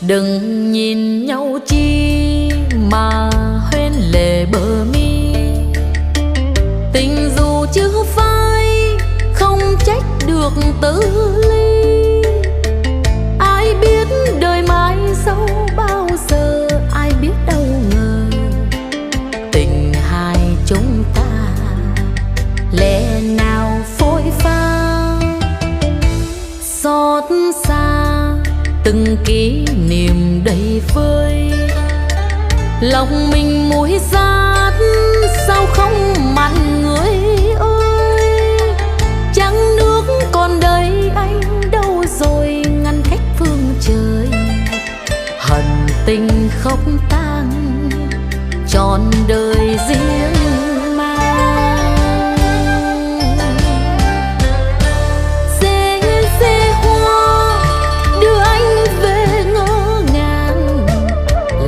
Đừng nhìn nhau chi mà hoen lệ bờ mi, tình dù chưa phai không trách được tử ly. Ai biết đời mai sau bao giờ, ai biết đâu ngờ tình hai chúng ta lẽ nào phôi pha. Xót xa từng kỷ niệm đầy vơi, lòng mình muối rát sao không mặn người ơi. Trăng nước còn đây anh đâu rồi ngăn cách phương trời, hận tình không tan trọn đời riêng